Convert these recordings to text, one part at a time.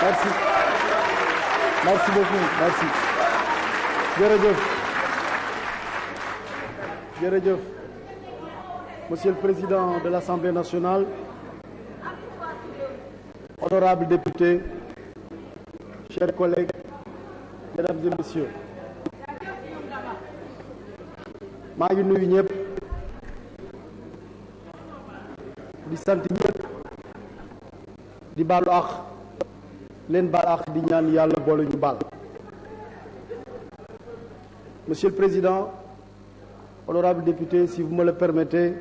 Merci. Merci beaucoup. Merci. Jërëjëf. Monsieur le Président de l'Assemblée nationale, honorables députés, chers collègues, mesdames et messieurs, maa ngi nuyu ñëpp di sant ñëpp di baalu àq leen baal àq di ñaan yàlla boole ñu baal. Monsieur le Président, honorables députés, si vous me le permettez,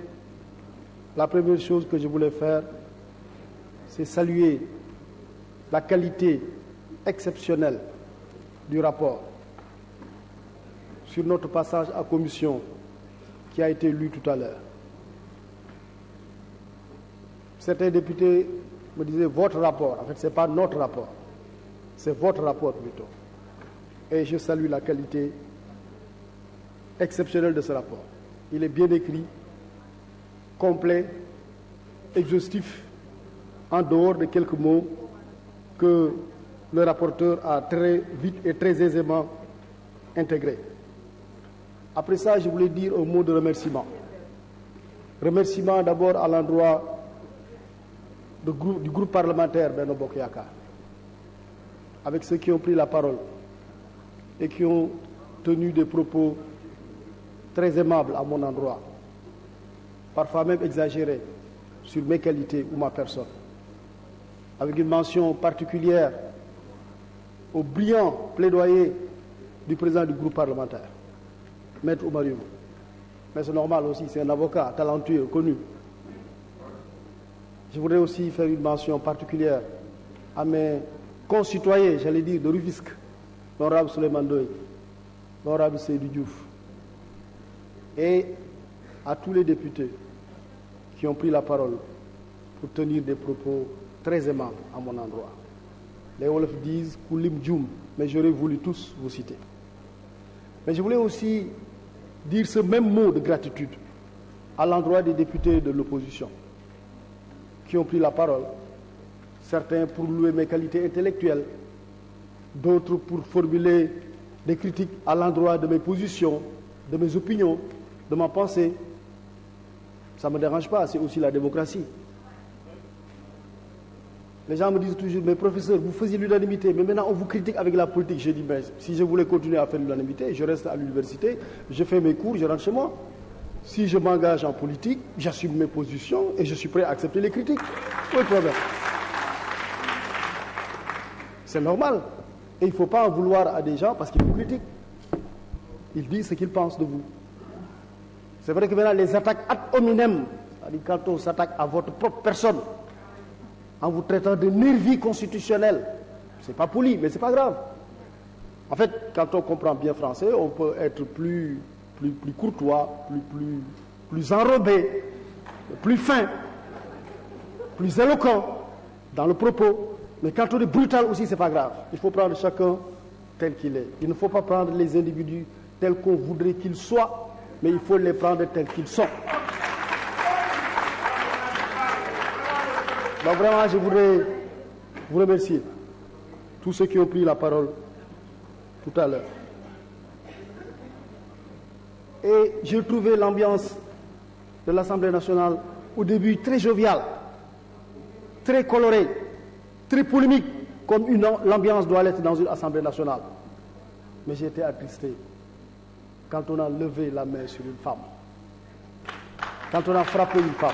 la première chose que je voulais faire, c'est saluer la qualité exceptionnelle du rapport sur notre passage à commission qui a été lu tout à l'heure. Certains députés me disaient votre rapport. En fait, ce n'est pas notre rapport, c'est votre rapport plutôt. Et je salue la qualité exceptionnelle de ce rapport. Il est bien écrit, complet, exhaustif, en dehors de quelques mots que le rapporteur a très vite et très aisément intégrés. Après ça, je voulais dire un mot de remerciement. Remerciement d'abord à l'endroit du groupe parlementaire Benno Bokk Yakaar, avec ceux qui ont pris la parole et qui ont tenu des propos très aimables à mon endroit, parfois même exagérés sur mes qualités ou ma personne, avec une mention particulière au brillant plaidoyer du président du groupe parlementaire, Maître Oumar Youm. Mais c'est normal aussi, c'est un avocat talentueux, connu. Je voudrais aussi faire une mention particulière à mes concitoyens, j'allais dire, de Rufisque, l'honorable Souleymane Ndoye, l'honorable Seydou Diouf, et à tous les députés qui ont pris la parole pour tenir des propos très aimables à mon endroit. Les Wolofs disent « Koulim Djoum », mais j'aurais voulu tous vous citer. Mais je voulais aussi dire ce même mot de gratitude à l'endroit des députés de l'opposition qui ont pris la parole, certains pour louer mes qualités intellectuelles, d'autres pour formuler des critiques à l'endroit de mes positions, de mes opinions, de ma pensée. Ça ne me dérange pas, c'est aussi la démocratie. Les gens me disent toujours, mais professeur, vous faisiez l'unanimité, mais maintenant on vous critique avec la politique. J'ai dit, mais si je voulais continuer à faire l'unanimité, je reste à l'université, je fais mes cours, je rentre chez moi. Si je m'engage en politique, j'assume mes positions et je suis prêt à accepter les critiques. Pas de problème. C'est normal. Et il ne faut pas en vouloir à des gens parce qu'ils vous critiquent. Ils disent ce qu'ils pensent de vous. C'est vrai que maintenant les attaques ad hominem, c'est-à-dire quand on s'attaque à votre propre personne, en vous traitant de nervis constitutionnels, c'est pas poli, mais c'est pas grave. En fait, quand on comprend bien français, on peut être plus courtois, plus enrobé, plus fin, plus éloquent dans le propos. Mais quand on est brutal aussi, c'est pas grave. Il faut prendre chacun tel qu'il est. Il ne faut pas prendre les individus tels qu'on voudrait qu'ils soient, mais il faut les prendre tels qu'ils sont. Donc vraiment, je voudrais vous remercier, tous ceux qui ont pris la parole tout à l'heure. Et j'ai trouvé l'ambiance de l'Assemblée nationale au début très joviale, très colorée, très polémique, comme l'ambiance doit l'être dans une Assemblée nationale. Mais j'ai été attristé quand on a levé la main sur une femme, quand on a frappé une femme,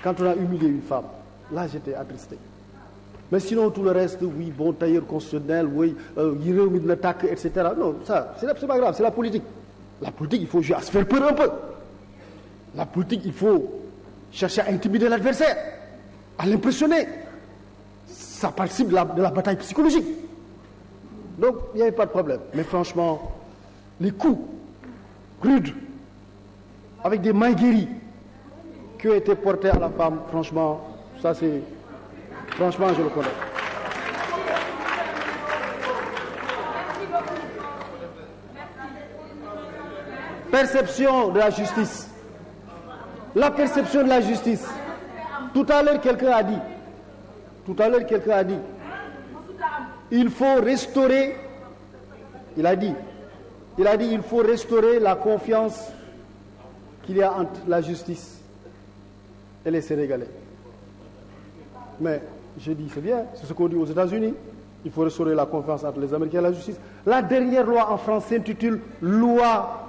quand on a humilié une femme. Là, j'étais attristé. Mais sinon, tout le reste, oui, bon tailleur constitutionnel, oui, l'attaque, etc. Non, ça, c'est pas grave, c'est la politique. La politique, il faut jouer à se faire peur un peu. La politique, il faut chercher à intimider l'adversaire, à l'impressionner. Ça participe de la bataille psychologique. Donc, il n'y avait pas de problème. Mais franchement, les coups rudes, avec des mains guéries, qui ont été portés à la femme, franchement, ça c'est... Franchement, je le connais. Perception de la justice. La perception de la justice. Tout à l'heure, quelqu'un a dit il faut restaurer, il a dit, il faut restaurer la confiance qu'il y a entre la justice et les Sénégalais. Mais je dis, c'est bien, c'est ce qu'on dit aux États-Unis. Il faut restaurer la confiance entre les Américains et la justice. La dernière loi en France s'intitule loi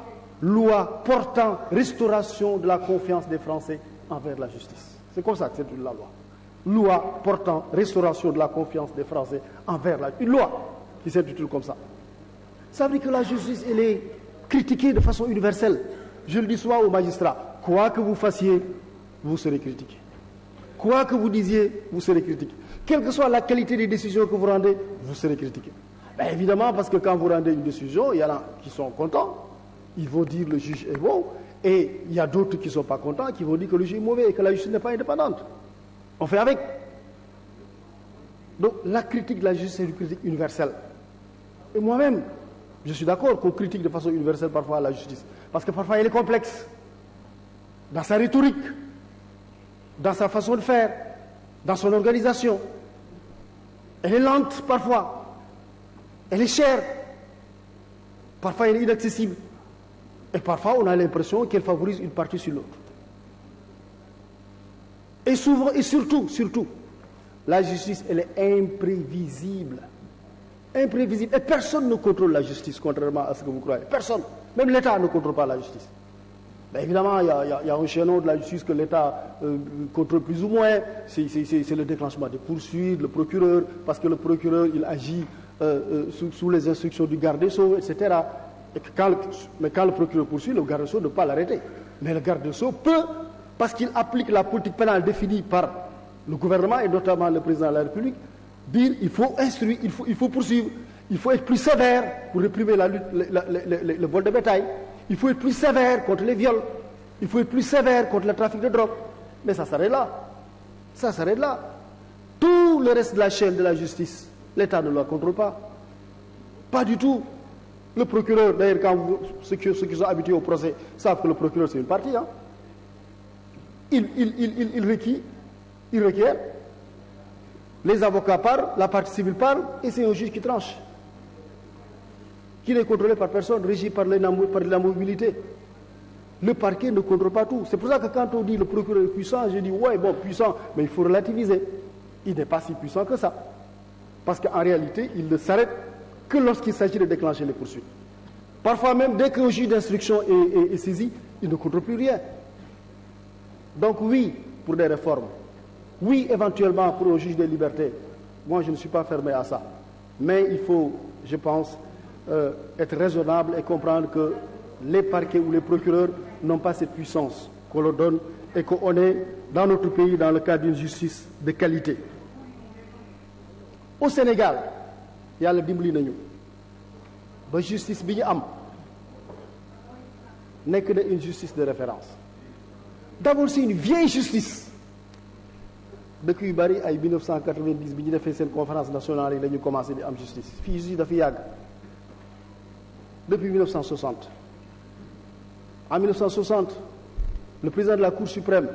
portant restauration de la confiance des Français envers la justice. C'est comme ça que s'intitule la loi. Loi portant restauration de la confiance des Français envers la justice. Une loi qui s'intitule comme ça. Ça veut dire que la justice, elle est critiquée de façon universelle. Je le dis souvent aux magistrats. Quoi que vous fassiez, vous serez critiqué. Quoi que vous disiez, vous serez critiqué. Quelle que soit la qualité des décisions que vous rendez, vous serez critiqué. Ben évidemment, parce que quand vous rendez une décision, il y en a qui sont contents, ils vont dire le juge est bon, et il y a d'autres qui ne sont pas contents, qui vont dire que le juge est mauvais et que la justice n'est pas indépendante. On fait avec. Donc la critique de la justice est une critique universelle. Et moi-même, je suis d'accord qu'on critique de façon universelle parfois la justice, parce que parfois elle est complexe, dans sa rhétorique, dans sa façon de faire, dans son organisation. Elle est lente parfois, elle est chère, parfois elle est inaccessible, et parfois on a l'impression qu'elle favorise une partie sur l'autre. Et souvent, et surtout, la justice, elle est imprévisible. Imprévisible. Et personne ne contrôle la justice, contrairement à ce que vous croyez. Personne. Même l'État ne contrôle pas la justice. Ben évidemment, il y a un chaînon de la justice que l'État contrôle plus ou moins. C'est le déclenchement des poursuites, le procureur, parce que le procureur, il agit sous les instructions du garde des Sceaux, etc. Et mais quand le procureur poursuit, le garde des Sceaux ne peut pas l'arrêter. Mais le garde des Sceaux peut, parce qu'il applique la politique pénale définie par le gouvernement et notamment le président de la République, dire il faut instruire, il faut poursuivre, il faut être plus sévère pour réprimer le vol de bétail. Il faut être plus sévère contre les viols. Il faut être plus sévère contre le trafic de drogue. Mais ça s'arrête là. Ça s'arrête là. Tout le reste de la chaîne de la justice, l'État ne la contrôle pas. Pas du tout. Le procureur, d'ailleurs, ceux qui sont habitués au procès savent que le procureur c'est une partie. Hein. Il requiert. Les avocats parlent, la partie civile parle, et c'est un juge qui tranche. Qui n'est contrôlé par personne, régi par la mobilité. Le parquet ne contrôle pas tout. C'est pour ça que quand on dit le procureur est puissant, je dis ouais, bon, puissant, mais il faut relativiser. Il n'est pas si puissant que ça. Parce qu'en réalité, il ne s'arrête que lorsqu'il s'agit de déclencher les poursuites. Parfois même, dès qu'un juge d'instruction est saisi, il ne contrôle plus rien. Donc oui, pour des réformes. Oui, éventuellement, pour un juge des libertés. Moi, je ne suis pas fermé à ça. Mais il faut, je pense, être raisonnable et comprendre que les parquets ou les procureurs n'ont pas cette puissance qu'on leur donne et qu'on est dans notre pays dans le cadre d'une justice de qualité. Au Sénégal, yàlla dimbali nañu ba justice bi ñu am nekk na une justice de référence. D'abord c'est une vieille justice. dëkk yu bari ay 1990 bi ñu defee seen conférence nationale yi la ñu commencé di am justice fii justice dafa yàgg. Depuis 1960. En 1960, le président de la Cour suprême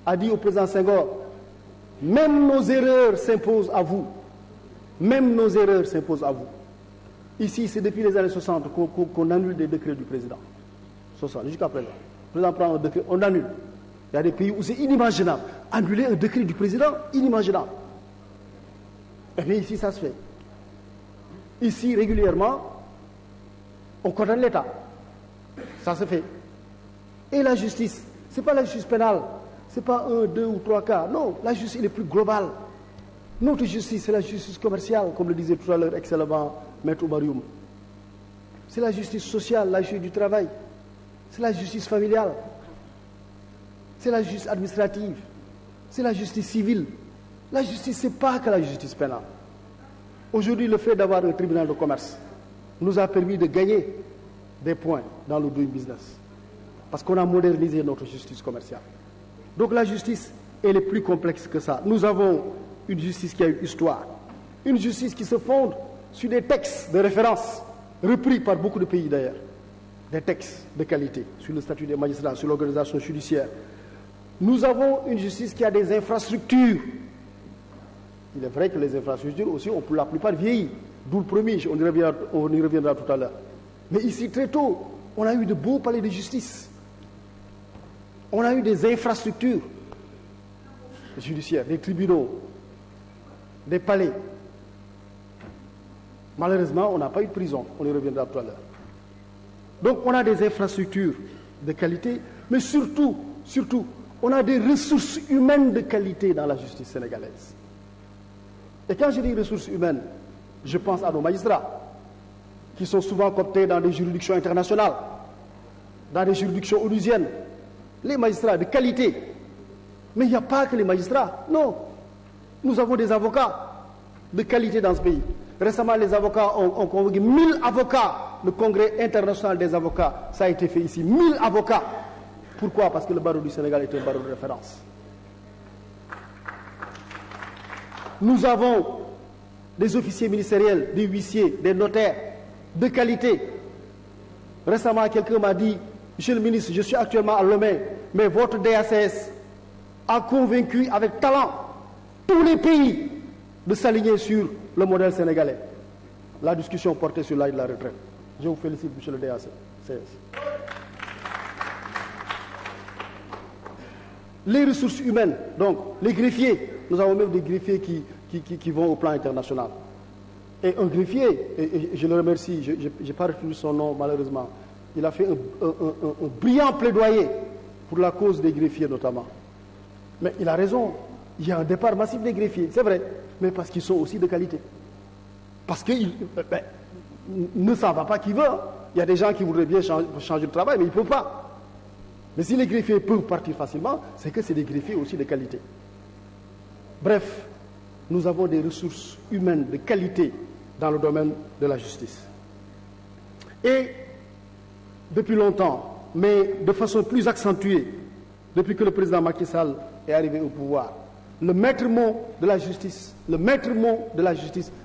a dit au président Senghor, même nos erreurs s'imposent à vous. Même nos erreurs s'imposent à vous. Ici, c'est depuis les années 60 qu'on annule des décrets du président. 60, jusqu'à présent. Le président prend un décret, on annule. Il y a des pays où c'est inimaginable. Annuler un décret du président, inimaginable. Eh bien, ici, ça se fait. Ici, régulièrement, on condamne l'État. Ça se fait. Et la justice, ce n'est pas la justice pénale, ce n'est pas 1, 2 ou 3 cas. Non, la justice elle est plus globale. Notre justice, c'est la justice commerciale, comme le disait tout à l'heure excellemment Maître Oumarioum. C'est la justice sociale, la justice du travail. C'est la justice familiale. C'est la justice administrative. C'est la justice civile. La justice, ce n'est pas que la justice pénale. Aujourd'hui, le fait d'avoir un tribunal de commerce nous a permis de gagner des points dans le doing business. Parce qu'on a modernisé notre justice commerciale. Donc la justice, elle est plus complexe que ça. Nous avons une justice qui a une histoire. Une justice qui se fonde sur des textes de référence, repris par beaucoup de pays d'ailleurs. Des textes de qualité, sur le statut des magistrats, sur l'organisation judiciaire. Nous avons une justice qui a des infrastructures Il est vrai que les infrastructures aussi ont pour la plupart vieilli, d'où le premier, on y reviendra tout à l'heure. Mais ici, très tôt, on a eu de beaux palais de justice. On a eu des infrastructures judiciaires, des tribunaux, des palais. Malheureusement, on n'a pas eu de prison, on y reviendra tout à l'heure. Donc, on a des infrastructures de qualité, mais surtout, on a des ressources humaines de qualité dans la justice sénégalaise. Et quand je dis ressources humaines, je pense à nos magistrats, qui sont souvent cooptés dans des juridictions internationales, dans des juridictions onusiennes. Les magistrats de qualité. Mais il n'y a pas que les magistrats, non. Nous avons des avocats de qualité dans ce pays. Récemment, les avocats ont convoqué 1000 avocats. Le congrès international des avocats, ça a été fait ici. 1000 avocats. Pourquoi? Parce que le barreau du Sénégal est un barreau de référence. Nous avons des officiers ministériels, des huissiers, des notaires de qualité. Récemment, quelqu'un m'a dit, Monsieur le ministre, je suis actuellement à Lomé, mais votre DACS a convaincu avec talent tous les pays de s'aligner sur le modèle sénégalais. La discussion portait sur l'âge de la retraite. Je vous félicite, monsieur le DACS. Les ressources humaines, donc les greffiers, nous avons même des greffiers qui vont au plan international. Et un greffier, et je le remercie, je n'ai pas retenu son nom malheureusement, il a fait un brillant plaidoyer pour la cause des greffiers notamment. Mais il a raison, il y a un départ massif des greffiers, c'est vrai, mais parce qu'ils sont aussi de qualité. Parce qu'ils ne s'en va pas qui veut. Il y a des gens qui voudraient bien changer de travail, mais ils ne peuvent pas. Mais si les greffiers peuvent partir facilement, c'est que c'est des greffiers aussi de qualité. Bref, nous avons des ressources humaines de qualité dans le domaine de la justice. Et depuis longtemps, mais de façon plus accentuée, depuis que le président Macky Sall est arrivé au pouvoir, le maître mot de la justice,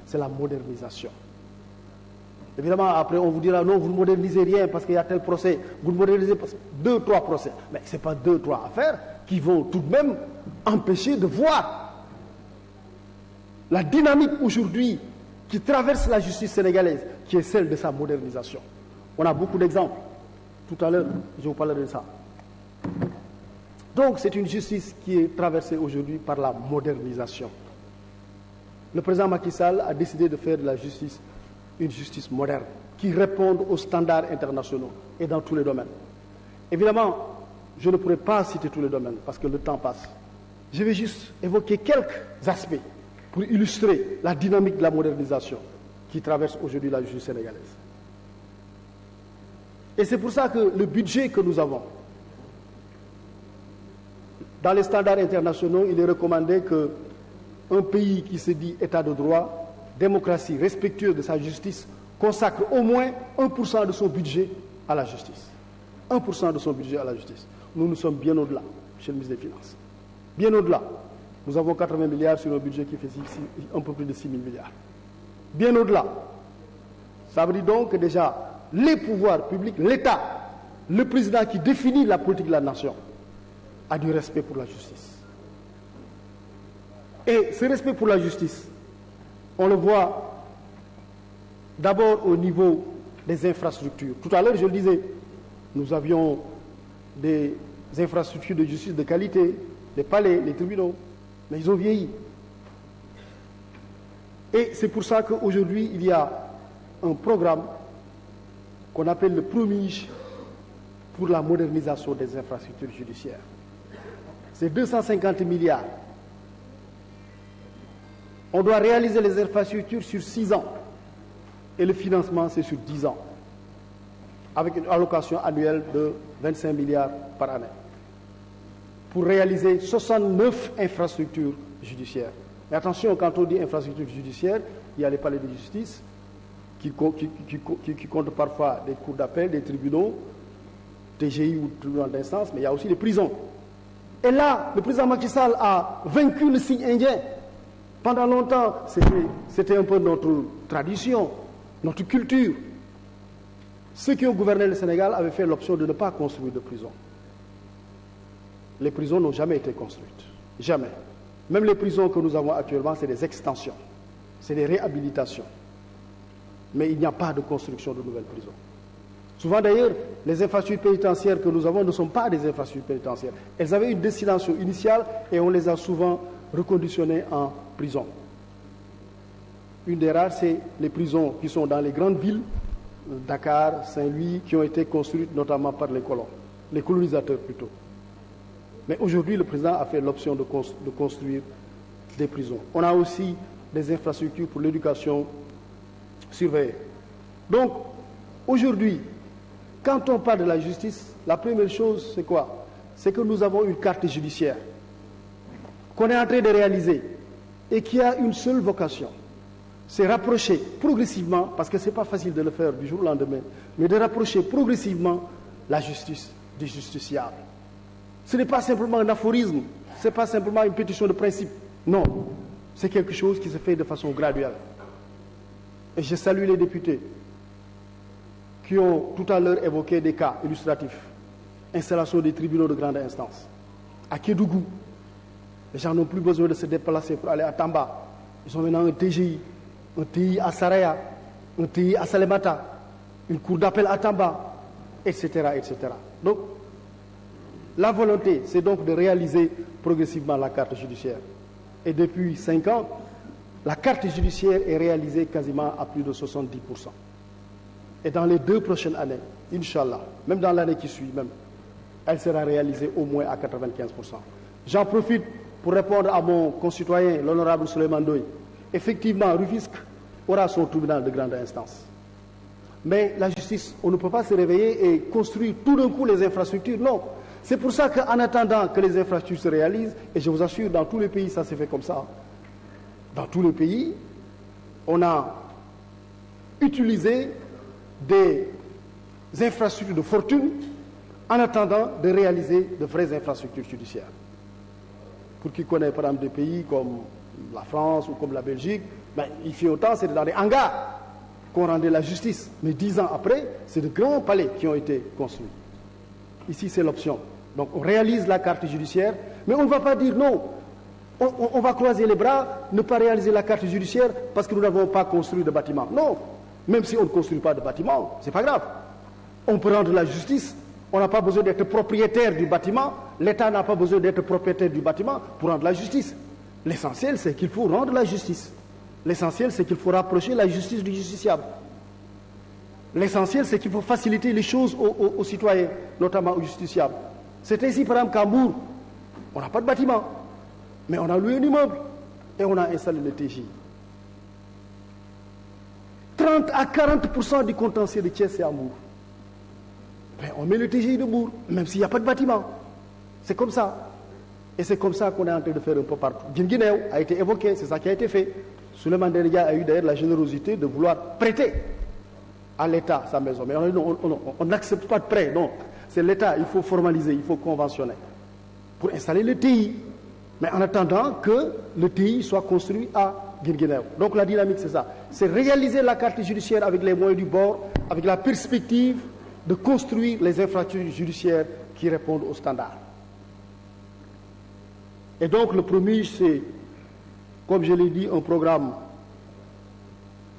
c'est la modernisation. Évidemment, après, on vous dira, non, vous ne modernisez rien parce qu'il y a tel procès. Vous ne modernisez pas 2, 3 procès. Mais ce n'est pas 2, 3 affaires qui vont tout de même empêcher de voir la dynamique aujourd'hui qui traverse la justice sénégalaise, qui est celle de sa modernisation. On a beaucoup d'exemples. Tout à l'heure, je vous parlerai de ça. Donc, c'est une justice qui est traversée aujourd'hui par la modernisation. Le président Macky Sall a décidé de faire de la justice une justice moderne, qui réponde aux standards internationaux et dans tous les domaines. Évidemment, je ne pourrai pas citer tous les domaines parce que le temps passe. Je vais juste évoquer quelques aspects pour illustrer la dynamique de la modernisation qui traverse aujourd'hui la justice sénégalaise. Et c'est pour ça que le budget que nous avons, dans les standards internationaux, il est recommandé qu'un pays qui se dit État de droit, démocratie, respectueuse de sa justice, consacre au moins 1% de son budget à la justice. 1% de son budget à la justice. Nous sommes bien au-delà, chez le ministre des Finances. Bien au-delà. Nous avons 80 milliards sur un budget qui fait un peu plus de 6 000 milliards. Bien au-delà. Ça veut dire donc que déjà, les pouvoirs publics, l'État, le président qui définit la politique de la nation, a du respect pour la justice. Et ce respect pour la justice, on le voit d'abord au niveau des infrastructures. Tout à l'heure, je le disais, nous avions des infrastructures de justice de qualité, les palais, les tribunaux, mais ils ont vieilli. Et c'est pour ça qu'aujourd'hui, il y a un programme qu'on appelle le PROMIJ pour la modernisation des infrastructures judiciaires. C'est 250 milliards. On doit réaliser les infrastructures sur 6 ans. Et le financement, c'est sur 10 ans. Avec une allocation annuelle de 25 milliards par année. Pour réaliser 69 infrastructures judiciaires. Et attention, quand on dit infrastructures judiciaires, il y a les palais de justice qui comptent parfois des cours d'appel, des tribunaux, TGI ou tribunaux d'instance, mais il y a aussi les prisons. Et là, le président Macky Sall a vaincu le signe indien. Pendant longtemps, c'était un peu notre tradition, notre culture. Ceux qui ont gouverné le Sénégal avaient fait l'option de ne pas construire de prisons. Les prisons n'ont jamais été construites. Jamais. Même les prisons que nous avons actuellement, c'est des extensions, c'est des réhabilitations. Mais il n'y a pas de construction de nouvelles prisons. Souvent d'ailleurs, les infrastructures pénitentiaires que nous avons ne sont pas des infrastructures pénitentiaires. Elles avaient une destination initiale et on les a souvent reconditionnées en prison. Une des rares, c'est les prisons qui sont dans les grandes villes, Dakar, Saint-Louis, qui ont été construites notamment par les colons, les colonisateurs plutôt. Mais aujourd'hui, le président a fait l'option de construire des prisons. On a aussi des infrastructures pour l'éducation surveillée. Donc, aujourd'hui, quand on parle de la justice, la première chose, c'est quoi? C'est que nous avons une carte judiciaire qu'on est en train de réaliser et qui a une seule vocation. C'est rapprocher progressivement, parce que ce n'est pas facile de le faire du jour au lendemain, mais de rapprocher progressivement la justice des justiciables. Ce n'est pas simplement un aphorisme, ce n'est pas simplement une pétition de principe. Non, c'est quelque chose qui se fait de façon graduelle. Et je salue les députés qui ont tout à l'heure évoqué des cas illustratifs. Installation des tribunaux de grande instance. À Kédougou, les gens n'ont plus besoin de se déplacer pour aller à Tamba. Ils ont maintenant un TGI, un TI à Saraya, un TI à Salemata, une cour d'appel à Tamba, etc., etc. Donc, la volonté, c'est donc de réaliser progressivement la carte judiciaire. Et depuis 5 ans, la carte judiciaire est réalisée quasiment à plus de 70%. Et dans les 2 prochaines années, Inch'Allah, même dans l'année qui suit, même, elle sera réalisée au moins à 95%. J'en profite pour répondre à mon concitoyen, l'honorable Souleymane Ndoye. Effectivement, Rufisque aura son tribunal de grande instance. Mais la justice, on ne peut pas se réveiller et construire tout d'un coup les infrastructures. Non. C'est pour ça qu'en attendant que les infrastructures se réalisent, et je vous assure, dans tous les pays, ça s'est fait comme ça. Dans tous les pays, on a utilisé des infrastructures de fortune en attendant de réaliser de vraies infrastructures judiciaires. Pour qui connaît par exemple des pays comme la France ou comme la Belgique, ben, il fait autant, c'est dans des hangars qu'on rendait la justice. Mais 10 ans après, c'est de grands palais qui ont été construits. Ici, c'est l'option. Donc, on réalise la carte judiciaire, mais on ne va pas dire non. On va croiser les bras, ne pas réaliser la carte judiciaire parce que nous n'avons pas construit de bâtiment. Non, même si on ne construit pas de bâtiment, ce n'est pas grave. On peut rendre la justice, on n'a pas besoin d'être propriétaire du bâtiment, l'État n'a pas besoin d'être propriétaire du bâtiment pour rendre la justice. L'essentiel, c'est qu'il faut rendre la justice. L'essentiel, c'est qu'il faut rapprocher la justice du justiciable. L'essentiel, c'est qu'il faut faciliter les choses aux citoyens, notamment aux justiciables. C'est ainsi, par exemple, qu'à Mour, on n'a pas de bâtiment, mais on a loué un immeuble et on a installé le TJ. 30 à 40% du contentieux de Thiès, c'est à Mour. Ben, on met le TGI de Mour, même s'il n'y a pas de bâtiment. C'est comme ça. Et c'est comme ça qu'on est en train de faire un peu partout. Guinguinéo a été évoqué, c'est ça qui a été fait. Souleymane Ndéné a eu d'ailleurs la générosité de vouloir prêter à l'État sa maison. Mais on n'accepte pas de prêt, non. C'est l'État, il faut formaliser, il faut conventionner pour installer le TI. Mais en attendant que le TI soit construit à Guinguinéo. Donc la dynamique, c'est ça. C'est réaliser la carte judiciaire avec les moyens du bord, avec la perspective de construire les infrastructures judiciaires qui répondent aux standards. Et donc le premier, c'est, comme je l'ai dit, un programme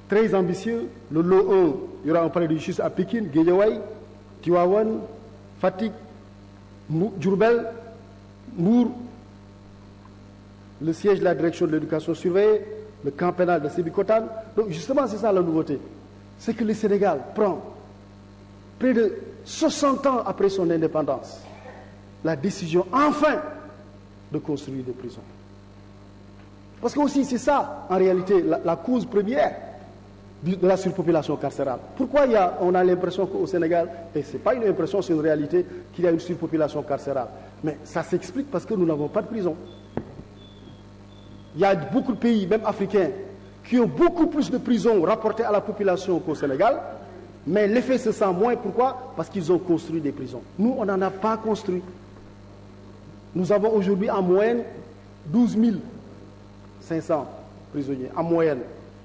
très ambitieux. Le lot 1, il y aura un palais de justice à Pékin, Guédiawaye, Tivaouane, Fatick, Diourbel, Mbour, le siège de la direction de l'éducation surveillée, le camp pénal de Sébikotane. Donc justement, c'est ça la nouveauté. C'est que le Sénégal prend près de 60 ans après son indépendance la décision, enfin, de construire des prisons. Parce que aussi, c'est ça, en réalité, la cause première de la surpopulation carcérale. Pourquoi on a l'impression qu'au Sénégal, et ce n'est pas une impression, c'est une réalité, qu'il y a une surpopulation carcérale. Mais ça s'explique parce que nous n'avons pas de prison. Il y a beaucoup de pays, même africains, qui ont beaucoup plus de prisons rapportées à la population qu'au Sénégal, mais l'effet se sent moins. Pourquoi? Parce qu'ils ont construit des prisons. Nous, on n'en a pas construit. Nous avons aujourd'hui en moyenne 12 500 prisonniers, en moyenne.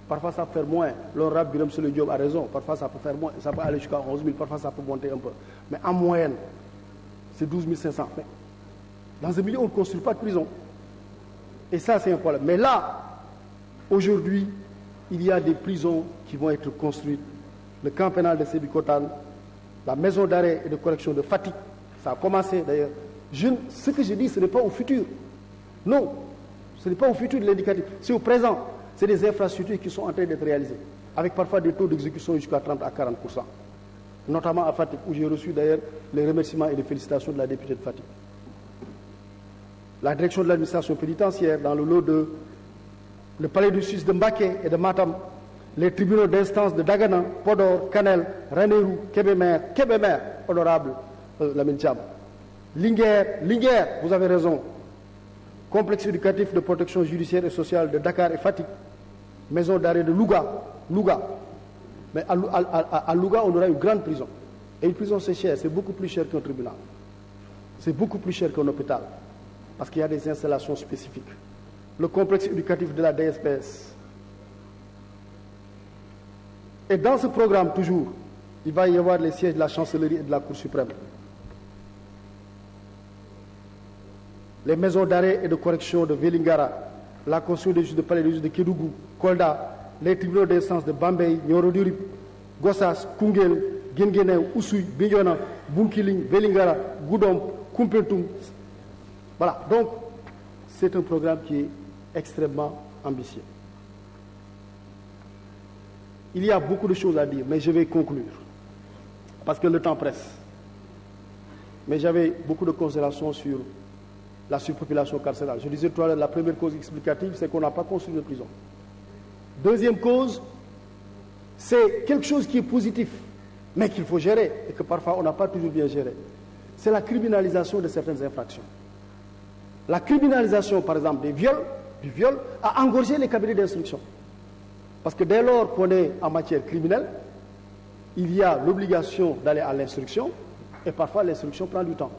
Parfois ça peut faire moins. L'honorable Birame Souleye Diop a raison. Parfois ça peut faire moins. Ça peut aller jusqu'à 11 000. Parfois ça peut monter un peu. Mais en moyenne, c'est 12 500. Mais dans un milieu, on ne construit pas de prison. Et ça, c'est un problème. Mais là, aujourd'hui, il y a des prisons qui vont être construites. Le camp pénal de Sébikotane, la maison d'arrêt et de correction de Fatick, ça a commencé d'ailleurs. Ce que je dis, ce n'est pas au futur. Non, ce n'est pas au futur de l'éducatif, c'est au présent. C'est des infrastructures qui sont en train d'être réalisées, avec parfois des taux d'exécution jusqu'à 30 à 40%. Notamment à Fatick, où j'ai reçu d'ailleurs les remerciements et les félicitations de la députée de Fatick. La direction de l'administration pénitentiaire, dans le lot de le palais de justice de Mbacké et de Matam, les tribunaux d'instance de Dagana, Podor, Kanel, Ranérou, Kébémer, honorable Lamine Thiam. Linguère, vous avez raison. Complexe éducatif de protection judiciaire et sociale de Dakar et Fatick. Maison d'arrêt de Louga. Mais à Louga, on aura une grande prison. Et une prison, c'est cher, c'est beaucoup plus cher qu'un tribunal. C'est beaucoup plus cher qu'un hôpital. Parce qu'il y a des installations spécifiques. Le complexe éducatif de la DSPS. Et dans ce programme, toujours, il va y avoir les sièges de la chancellerie et de la Cour suprême. Les maisons d'arrêt et de correction de Vélingara, la construction des juges de palais de juges de Kédougou, Kolda, les tribunaux d'instance de Bambey, Nioro-du-Rip, Gossas, Koungheul, Guinguinéo, Oussouye, Bignona, Bunkiling, Vélingara, Goudomp, Koumpentoum. Voilà, donc c'est un programme qui est extrêmement ambitieux. Il y a beaucoup de choses à dire, mais je vais conclure, parce que le temps presse. Mais j'avais beaucoup de considérations sur la surpopulation carcérale. Je disais tout à l'heure, la première cause explicative, c'est qu'on n'a pas construit de prison. Deuxième cause, c'est quelque chose qui est positif, mais qu'il faut gérer, et que parfois on n'a pas toujours bien géré. C'est la criminalisation de certaines infractions. La criminalisation, par exemple, du viol, a engorgé les cabinets d'instruction. Parce que dès lors qu'on est en matière criminelle, il y a l'obligation d'aller à l'instruction, et parfois l'instruction prend du temps.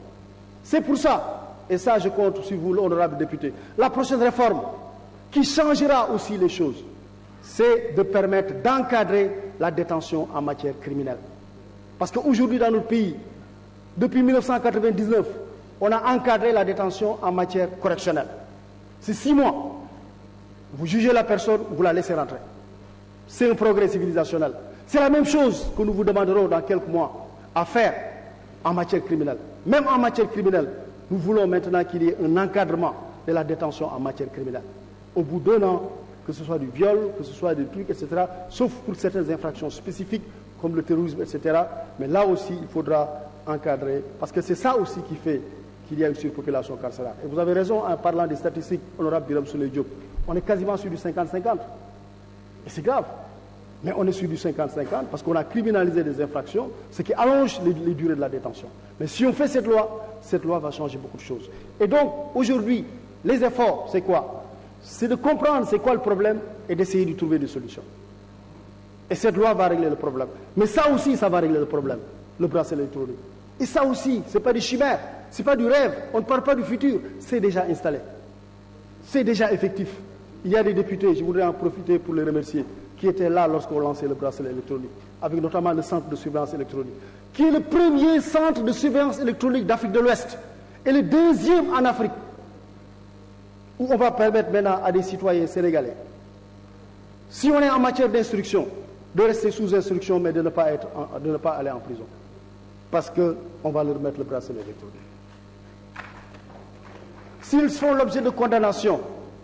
C'est pour ça, et ça je compte sur vous, l'honorable député, la prochaine réforme qui changera aussi les choses, c'est de permettre d'encadrer la détention en matière criminelle. Parce qu'aujourd'hui dans notre pays, depuis 1999, on a encadré la détention en matière correctionnelle. C'est 6 mois. Vous jugez la personne, vous la laissez rentrer. C'est un progrès civilisationnel. C'est la même chose que nous vous demanderons dans quelques mois à faire en matière criminelle. Même en matière criminelle, nous voulons maintenant qu'il y ait un encadrement de la détention en matière criminelle. Au bout d'1 an, que ce soit du viol, que ce soit des trucs, etc., sauf pour certaines infractions spécifiques comme le terrorisme, etc. Mais là aussi, il faudra encadrer, parce que c'est ça aussi qui fait qu'il y a une surpopulation carcérale. Et vous avez raison en parlant des statistiques, honorable Birame Souleye Diop. On est quasiment sur du 50-50. Et c'est grave. Mais on est sur du 50-50 parce qu'on a criminalisé des infractions, ce qui allonge les durées de la détention. Mais si on fait cette loi va changer beaucoup de choses. Et donc, aujourd'hui, les efforts, c'est quoi? C'est de comprendre c'est quoi le problème et d'essayer de trouver des solutions. Et cette loi va régler le problème. Mais ça aussi, ça va régler le problème, le bracelet électronique. Et ça aussi, ce n'est pas des chimères, ce n'est pas du rêve, on ne parle pas du futur, c'est déjà installé. C'est déjà effectif. Il y a des députés, je voudrais en profiter pour les remercier, qui étaient là lorsqu'on lançait le bracelet électronique, avec notamment le centre de surveillance électronique, qui est le premier centre de surveillance électronique d'Afrique de l'Ouest, et le deuxième en Afrique, où on va permettre maintenant à des citoyens sénégalais, si on est en matière d'instruction, de rester sous instruction, mais de ne pas aller en prison. Parce qu'on va leur mettre le bracelet électronique. S'ils font l'objet de condamnation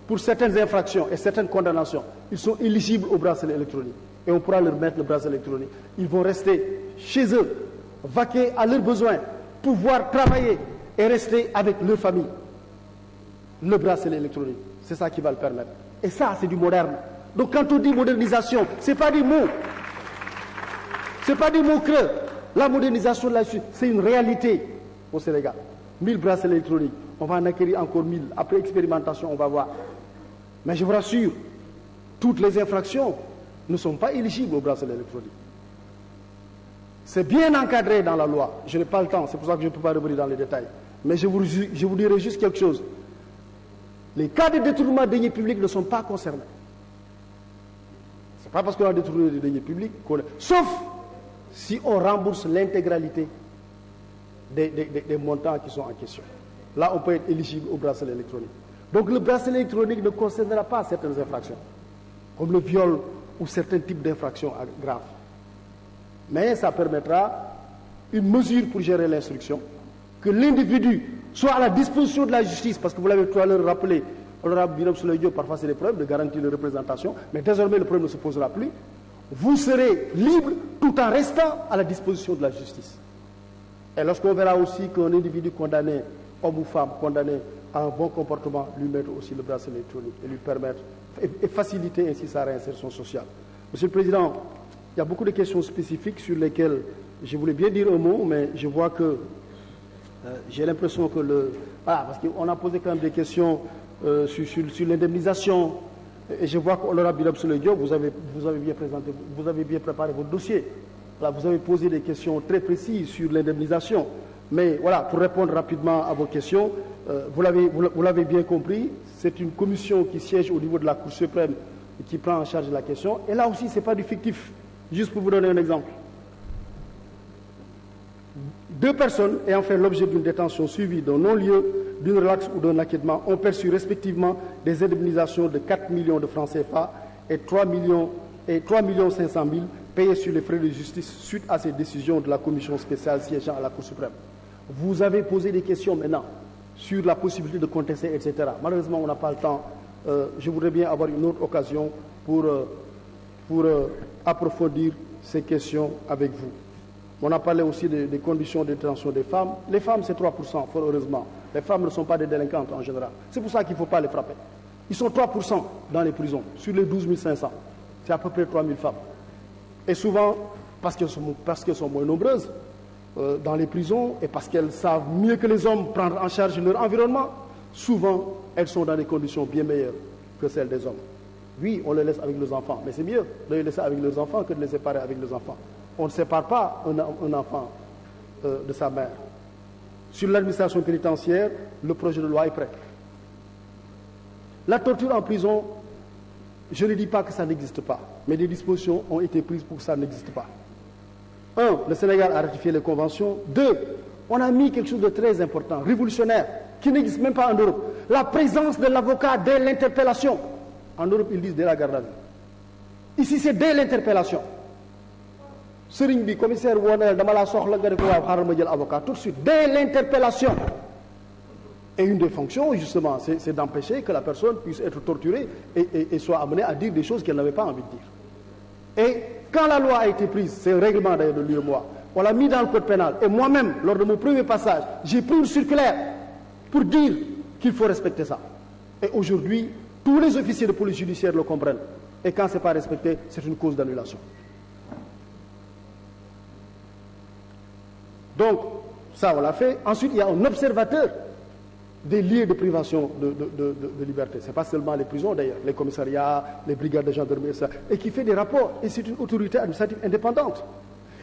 pour certaines infractions et certaines condamnations, ils sont éligibles au bracelet électronique. Et on pourra leur mettre le bracelet électronique. Ils vont rester chez eux, vaquer à leurs besoins, pouvoir travailler et rester avec leur famille. Le bracelet électronique, c'est ça qui va le permettre. Et ça, c'est du moderne. Donc quand on dit modernisation, ce n'est pas des mots. Ce n'est pas des mots creux. La modernisation là-dessus, c'est une réalité au Sénégal. 1000 bracelets électroniques, on va en acquérir encore 1000. Après expérimentation, on va voir. Mais je vous rassure, toutes les infractions ne sont pas éligibles au bracelet électronique. C'est bien encadré dans la loi. Je n'ai pas le temps, c'est pour ça que je ne peux pas revenir dans les détails. Mais je vous dirai juste quelque chose. Les cas de détournement de deniers publics ne sont pas concernés. Ce n'est pas parce qu'on a détourné des deniers publics qu'on est... Sauf si on rembourse l'intégralité des montants qui sont en question. Là, on peut être éligible au bracelet électronique. Donc le bracelet électronique ne concernera pas certaines infractions, comme le viol ou certains types d'infractions graves. Mais ça permettra une mesure pour gérer l'instruction, que l'individu soit à la disposition de la justice, parce que vous l'avez tout à l'heure rappelé, honorable Birame Souleye Diop, parfois c'est des problèmes de garantir la représentation, mais désormais le problème ne se posera plus. Vous serez libre tout en restant à la disposition de la justice. Et lorsqu'on verra aussi qu'un individu condamné, homme ou femme condamné à un bon comportement, lui mettre aussi le bracelet électronique et lui permettre et faciliter ainsi sa réinsertion sociale. Monsieur le Président, il y a beaucoup de questions spécifiques sur lesquelles je voulais bien dire un mot, mais je vois que j'ai l'impression que parce qu'on a posé quand même des questions sur l'indemnisation, et je vois qu'honorable Birame Souleye Diop, vous avez bien présenté, vous avez bien préparé votre dossier. Là, vous avez posé des questions très précises sur l'indemnisation. Mais voilà, pour répondre rapidement à vos questions, vous l'avez bien compris, c'est une commission qui siège au niveau de la Cour suprême et qui prend en charge la question. Et là aussi, ce n'est pas du fictif. Juste pour vous donner un exemple. 2 personnes ayant fait l'objet d'une détention suivie d'un non-lieu, d'une relaxe ou d'un acquittement ont perçu respectivement des indemnisations de 4 millions de francs CFA et 3 500 000 payés sur les frais de justice suite à ces décisions de la commission spéciale siégeant à la Cour suprême. Vous avez posé des questions maintenant sur la possibilité de contester, etc. Malheureusement, on n'a pas le temps. Je voudrais bien avoir une autre occasion pour approfondir ces questions avec vous. On a parlé aussi des conditions de détention des femmes. Les femmes, c'est 3%, fort heureusement. Les femmes ne sont pas des délinquantes en général. C'est pour ça qu'il ne faut pas les frapper. Ils sont 3% dans les prisons, sur les 12 500. C'est à peu près 3 000 femmes. Et souvent, parce qu'elles sont moins nombreuses dans les prisons et parce qu'elles savent mieux que les hommes prendre en charge leur environnement, souvent, elles sont dans des conditions bien meilleures que celles des hommes. Oui, on les laisse avec leurs enfants, mais c'est mieux de les laisser avec leurs enfants que de les séparer avec leurs enfants. On ne sépare pas un enfant de sa mère. Sur l'administration pénitentiaire, le projet de loi est prêt. La torture en prison, je ne dis pas que ça n'existe pas, mais des dispositions ont été prises pour que ça n'existe pas. 1, le Sénégal a ratifié les conventions. 2, on a mis quelque chose de très important, révolutionnaire, qui n'existe même pas en Europe. La présence de l'avocat dès l'interpellation. En Europe, ils disent dès la garde à vue. Ici, c'est dès l'interpellation. Serigne bi commissaire Wonel dama la soxla nga def waaw xaaral ma jël avocat tout de suite dès l'interpellation. Et une des fonctions, justement, c'est d'empêcher que la personne puisse être torturée et soit amenée à dire des choses qu'elle n'avait pas envie de dire. Et quand la loi a été prise, c'est un règlement d'ailleurs de l'UEMOA, on l'a mis dans le code pénal. Et moi-même, lors de mon premier passage, j'ai pris une circulaire pour dire qu'il faut respecter ça. Et aujourd'hui, tous les officiers de police judiciaire le comprennent. Et quand ce n'est pas respecté, c'est une cause d'annulation. Donc, ça, on l'a fait. Ensuite, il y a un observateur des lieux de privation de liberté. Ce n'est pas seulement les prisons, d'ailleurs, les commissariats, les brigades de gendarmerie, ça, et qui fait des rapports. Et c'est une autorité administrative indépendante.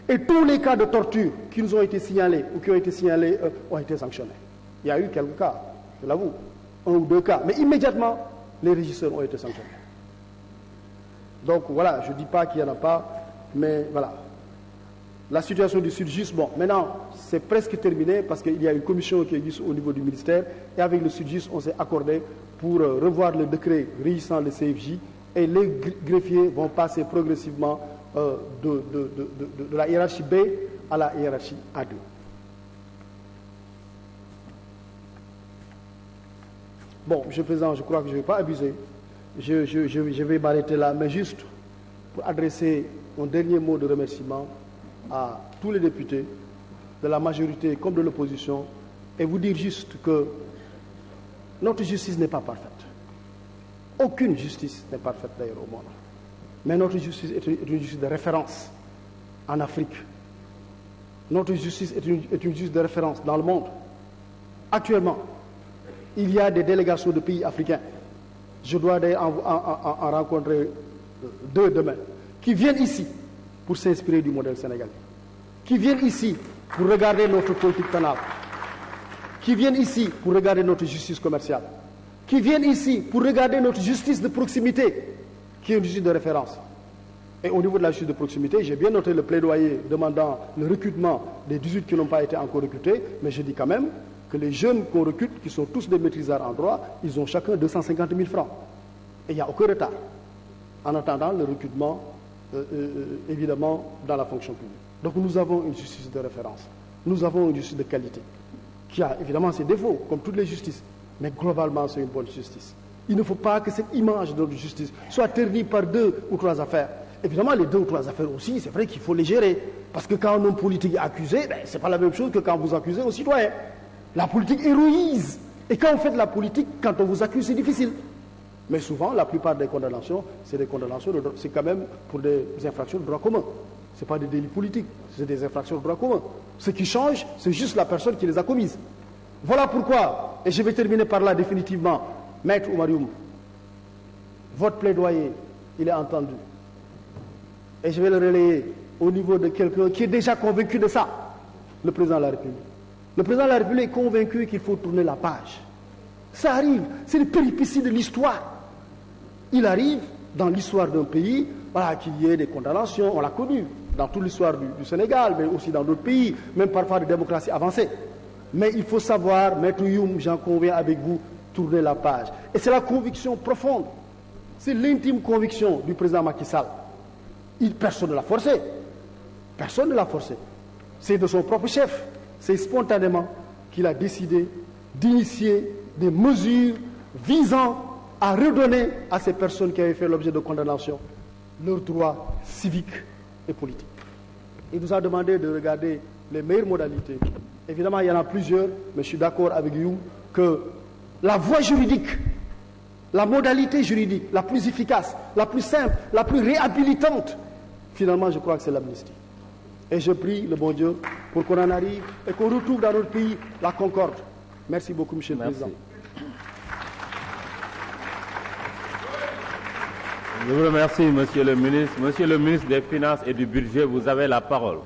Et tous les cas de torture qui nous ont été signalés ou qui ont été signalés ont été sanctionnés. Il y a eu quelques cas, je l'avoue, 1 ou 2 cas. Mais immédiatement, les régisseurs ont été sanctionnés. Donc, voilà, je ne dis pas qu'il n'y en a pas, mais voilà. La situation du Sudjust, bon, maintenant, c'est presque terminé parce qu'il y a une commission qui existe au niveau du ministère et avec le Sudjust, on s'est accordé pour revoir le décret régissant le CFJ et les greffiers vont passer progressivement de la hiérarchie B à la hiérarchie A2. Bon, Monsieur le Président, je crois que je ne vais pas abuser. Je vais m'arrêter là, mais juste pour adresser un dernier mot de remerciement à tous les députés, de la majorité comme de l'opposition, et vous dire juste que notre justice n'est pas parfaite. Aucune justice n'est parfaite d'ailleurs au monde. Mais notre justice est une justice de référence en Afrique. Notre justice est une justice de référence dans le monde. Actuellement, il y a des délégations de pays africains. Je dois d'ailleurs en rencontrer 2 demain, qui viennent ici pour s'inspirer du modèle sénégalais, qui viennent ici pour regarder notre politique pénale, qui viennent ici pour regarder notre justice commerciale, qui viennent ici pour regarder notre justice de proximité, qui est une justice de référence. Et au niveau de la justice de proximité, j'ai bien noté le plaidoyer demandant le recrutement des 18 qui n'ont pas été encore recrutés, mais je dis quand même que les jeunes qu'on recrute, qui sont tous des maîtrisards en droit, ils ont chacun 250 000 francs. Et il n'y a aucun retard. En attendant le recrutement, évidemment, dans la fonction publique. Donc nous avons une justice de référence. Nous avons une justice de qualité, qui a évidemment ses défauts, comme toutes les justices. Mais globalement, c'est une bonne justice. Il ne faut pas que cette image de notre justice soit ternie par 2 ou 3 affaires. Évidemment, les 2 ou 3 affaires aussi, c'est vrai qu'il faut les gérer. Parce que quand un homme politique est accusé, ce n'est pas la même chose que quand vous accusez aux citoyens. La politique héroïse. Et quand vous faites la politique, quand on vous accuse, c'est difficile. Mais souvent, la plupart des condamnations, c'est des condamnations, c'est quand même pour des infractions de droit commun. Ce n'est pas des délits politiques, c'est des infractions de droit commun. Ce qui change, c'est juste la personne qui les a commises. Voilà pourquoi, et je vais terminer par là définitivement, Maître Oumarioum, votre plaidoyer, il est entendu. Et je vais le relayer au niveau de quelqu'un qui est déjà convaincu de ça, le président de la République. Le président de la République est convaincu qu'il faut tourner la page. Ça arrive, c'est les péripéties de l'histoire. Il arrive dans l'histoire d'un pays, voilà, qu'il y ait des condamnations, on l'a connu, dans toute l'histoire du Sénégal, mais aussi dans d'autres pays, même parfois de démocratie avancée. Mais il faut savoir, Maître Youm, j'en conviens avec vous, tourner la page. Et c'est la conviction profonde, c'est l'intime conviction du président Macky Sall. Personne ne l'a forcé. Personne ne l'a forcé. C'est de son propre chef. C'est spontanément qu'il a décidé d'initier des mesures visant à redonner à ces personnes qui avaient fait l'objet de condamnation leurs droits civiques et politiques. Il nous a demandé de regarder les meilleures modalités. Évidemment, il y en a plusieurs, mais je suis d'accord avec vous que la voie juridique, la modalité juridique la plus efficace, la plus simple, la plus réhabilitante, finalement, je crois que c'est l'amnistie. Et je prie le bon Dieu pour qu'on en arrive et qu'on retrouve dans notre pays la concorde. Merci beaucoup, Monsieur le Président. Je vous remercie, Monsieur le ministre. Monsieur le ministre des Finances et du Budget, vous avez la parole.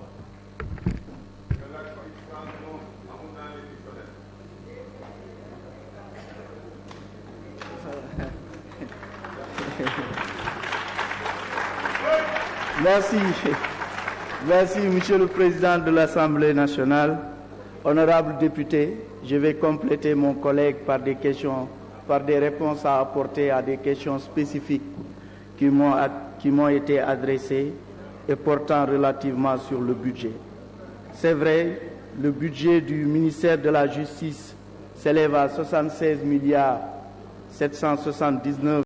Merci. Merci, Monsieur le Président de l'Assemblée nationale. Honorables députés, je vais compléter mon collègue par des réponses à apporter à des questions spécifiques qui m'ont été adressées et portant relativement sur le budget. C'est vrai, le budget du ministère de la Justice s'élève à 76 milliards 779